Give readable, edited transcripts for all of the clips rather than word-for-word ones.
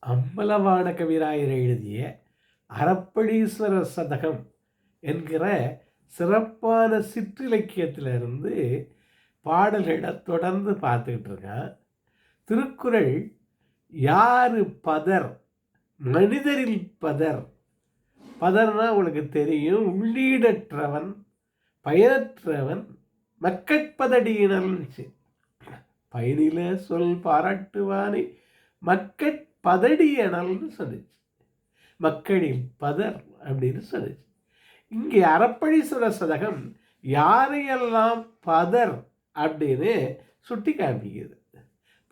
அம்பலவாண கவிராயர் எழுதிய அறப்பளீஸ்வர சதகம் என்கிற சிறப்பான சிற்றிலக்கியத்திலிருந்து பாடல்களை தொடர்ந்து பார்த்துக்கிட்டு இருக்கேன். திருக்குறள் யாரு பதர், மனிதரில் பதர். பதர்னா உங்களுக்கு தெரியும், உள்ளீடற்றவன், பயனற்றவன், மக்கட்பதடியினர்னுச்சு. பயனில சொல் பாராட்டுவானை மக்கட்பதடியனல்னு சொல்லிச்சு. மக்களில் பதர் அப்படின்னு சொல்லிச்சு. இங்கே அறப்பளீஸ்வர சதகம் யாரையெல்லாம் பதர் அப்படின்னு சுட்டி காண்பிக்கிறது.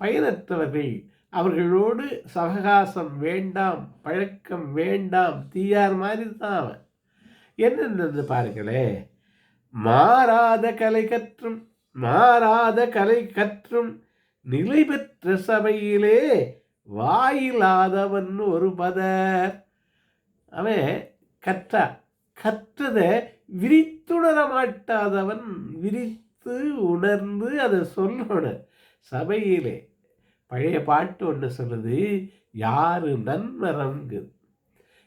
பயனற்றவர்கள், அவர்களோடு சககாசம் வேண்டாம், பழக்கம் வேண்டாம், தீயார் மாதிரி தான் அவன். என்னென்னு பாருங்களே. மாறாத கலை கற்றும் நிலை பெற்ற சபையிலே வாயிலாதவன் ஒரு பதர். அவன் கற்றதை விரித்துணர மாட்டாதவன், விரித்து உணர்ந்து அதை சொல்லணும் சபையிலே. பழைய பாட்டு ஒன்று சொல்லுது, யாரு நன்மரங்கு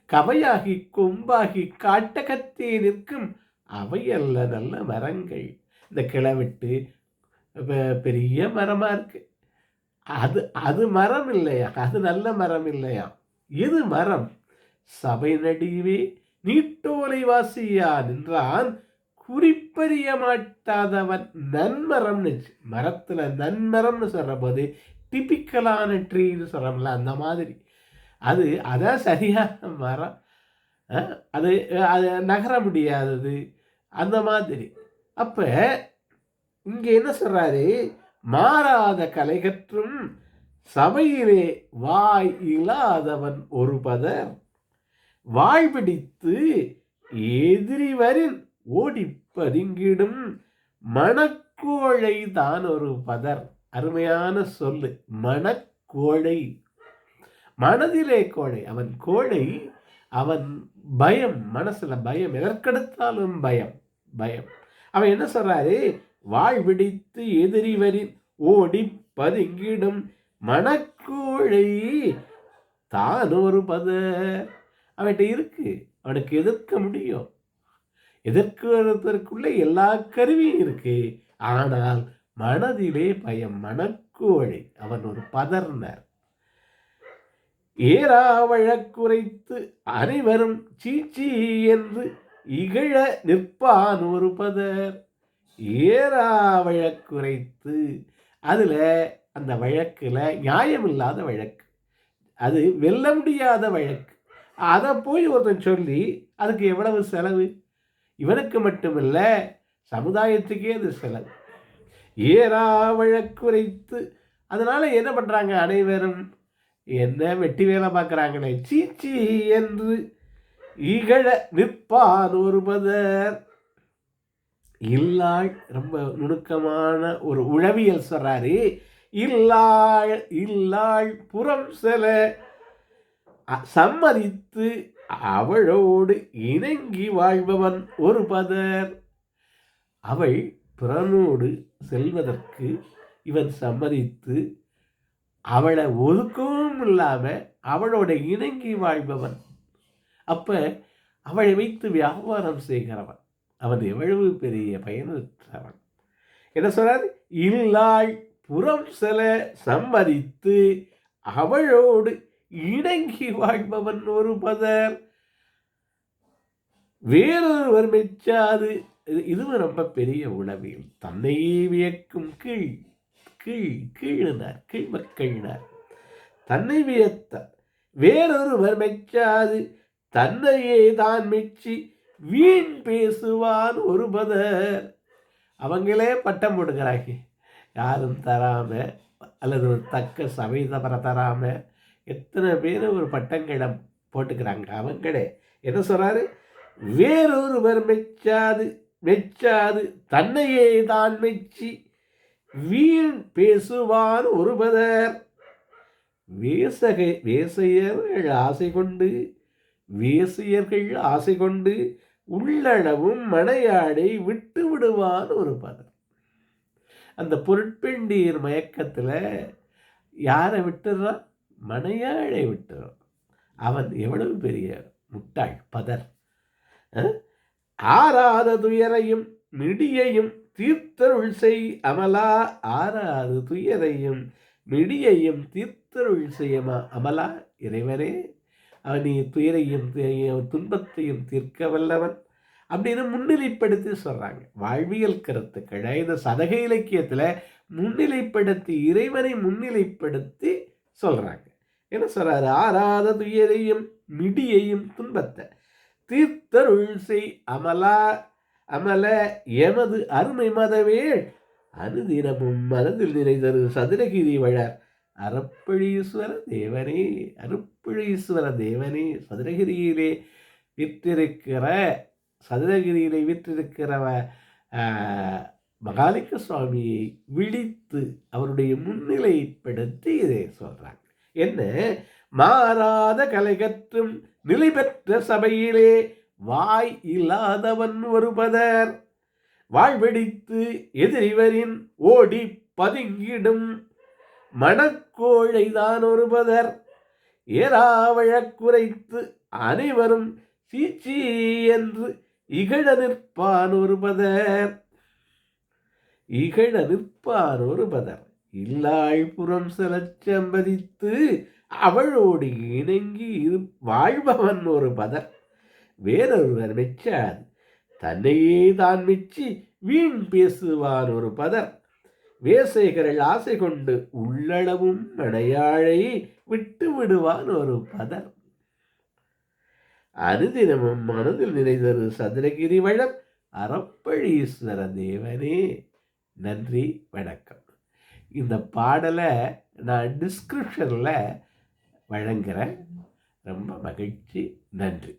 கவையாகி கொம்பாகி காட்ட கத்தே நிற்கும் அவையல்ல நல்ல மரங்கள். இந்த கிளவிட்டு பெரிய மரமா இருக்கு, அது மரம் இல்லையா, அது நல்ல மரம் இல்லையா. எது மரம்? சபை நடுவே நீட்டோலை வாசியா நின்றான் குறிப்பறிய மாட்டாதவன் நன்மரம்னு. மரத்துல நன்மரம்னு சொல்ற போது டிபிக்கலான ட்ரீன்னு சொல்றோம்ல, அந்த மாதிரி. அதான் சரியான மரம். அது நகர முடியாதது, அந்த மாதிரி. அப்ப இங்க என்ன சொல்றாரு? மாறாத கலை கற்றும் சபையிலே வாய் இல்லாதவன் ஒரு பதர். வாழ்பிடித்து எதிரிவரின் ஓடி பதுங்கிடும் மணக்கோழை தான் ஒரு பதர். அருமையான சொல்லு, மணக்கோழை. மனதிலே கோழை, அவன் கோழை, அவன் பயம், மனசுல பயம், எதற்கெடுத்தாலும் பயம். அவன் என்ன சொல்றாரு? வாழ்பிடித்து எதிரிவரின் ஓடி பதுங்கிடும் மணக்கோழை தான் ஒரு பதர். அவன்கிட்ட இருக்கு, அவனுக்கு எதிர்க்க முடியும், எதிர்க்குவதற்குள்ள எல்லா கருவியும் இருக்கு. ஆனால் மனதிலே பயம், மணக்கோழை, அவன் ஒரு பதர்னர். ஏரா வழக்குரைத்து அனைவரும் சீச்சி என்று இகழ நிற்பான் ஒரு பதர். ஏரா வழக்குரைத்து, அதுல அந்த வழக்குல நியாயமில்லாத வழக்கு, அது வெல்ல முடியாத வழக்கு. அதை போய் ஒருத்தன் சொல்லி அதுக்கு எவ்வளவு செலவு? இவனுக்கு மட்டுமில்ல, சமுதாயத்துக்கே அது செலவு. ஏரா வழக்குரைத்து, அதனால என்ன பண்றாங்க? அனைவரும் என்ன வெட்டி வேலை பார்க்குறாங்களே, சீச்சி என்று இகழ நிற்பான் ஒரு பதர். இல்லாள், ரொம்ப நுணுக்கமான ஒரு உளவியல் சொல்றாரு. இல்லாள் புறம் செல சம்மதித்து அவளோடு இணங்கி வாழ்பவன் ஒரு பதர். அவள் பிறனோடு செல்வதற்கு இவன் சம்மதித்து அவளை ஒதுக்கவும் இல்லாம அவளோட இணங்கி வாழ்பவன். அப்ப அவளை வைத்து வியாபாரம் செய்கிறவன், அவன் எவ்வளவு பெரிய பயனற்றவன். என்ன சொல்றாரு? இல்லாள் புறம் செல சம்மதித்து அவளோடு இணங்கி வாழ்பவன் ஒரு பதர். வேறொருவர் மெச்சாது, இதுவும் ரொம்ப பெரிய உளவியல். தன்னையே வியக்கும் கீழ்மக்களினார் தன்னை வியத்த வேறொருவர் மெச்சாது தன்னையே தான் மெச்சி வீண் பேசுவான் ஒரு பதர். அவங்களே பட்டம் போடுகிறாங்க, யாரும் தராம, அல்லது ஒரு தக்க சபை தராம எத்தனை பேர் ஒரு பட்டங்களை போட்டுக்கிறாங்க. அவங்களே என்ன சொல்றாரு? வேறொருவர் மெச்சாது தன்னையே தான் மெச்சி வீண் பேசுவான் ஒரு பதர். வேசியர்கள் ஆசை கொண்டு உள்ளளவும் மனையாடை விட்டு விடுவான் ஒரு பதர். அந்த பொருட்பெண்டீர் மயக்கத்துல யாரை விட்டுறான்? மனையாளை விட்டு அவன் எவ்வளவு பெரிய முட்டாள் பதர். ஆறாத துயரையும் மிடியையும் தீர்த்தருள் செய் அமலா. ஆறாது துயரையும் மிடியையும் தீர்த்தருள் செய்யமா அமலா. இறைவனே, அவன் நீ துயரையும் துன்பத்தையும் தீர்க்க வல்லவன் அப்படின்னு முன்னிலைப்படுத்தி சொல்றாங்க. வாழ்வியல் கருத்துக்களை இந்த சதகை இலக்கியத்தில் முன்னிலைப்படுத்தி இறைவனை முன்னிலைப்படுத்தி சொல்றாங்க. என்ன சொல்றாரு? ஆறாத துயரையும் மிடியையும் துன்பத்தை தீர்த்தருள் செய் அமலா. அமல எமது அருமை மதவேள் அனுதினமும் மனதில் நிறைந்தரு சதுரகிரி வளர் அறப்பழீஸ்வர தேவனே. அருப்பழீஸ்வர தேவனே, சதுரகிரியிலே விற்றிருக்கிறவ மகாலிங்க சுவாமியை விழித்து அவருடைய முன்னிலைப்படுத்தி இதை சொல்றாங்க. என்ன? மாறாத கலை கற்றும் நிலை பெற்ற சபையிலே வாய் இல்லாதவன் ஒருபதர் வாழ்வெடித்து எதிரிவரின் ஓடி பதுங்கிடும் மணக்கோழைதான் ஒருபதர் ஏறாவழக்குரைத்து அனைவரும் சீச்சி என்று இகழ நிற்பான் ஒருபதர். இகழ நிற்பான் ஒருபதர் இல்லாள் புறம் செலச்சம்பதித்து அவளோடு இணங்கி வாழ்பவன் ஒரு பதர். வேறொருவர் மெச்சாது தன்னையே தான் மெச்சி வீண் பேசுவான் ஒரு பதர். வேசைகள் ஆசை கொண்டு உள்ளளவும் மனையாழை விட்டு விடுவான் ஒரு பதர். அனுதினமும் மனதில் நிறைந்தரு சதுரகிரி வளம் அறப்பழீஸ்வர தேவனே. நன்றி, வணக்கம். இந்த பாடலை நான் டிஸ்கிரிப்ஷனில் வழங்குகிறேன். ரொம்ப மகிழ்ச்சி. நன்றி.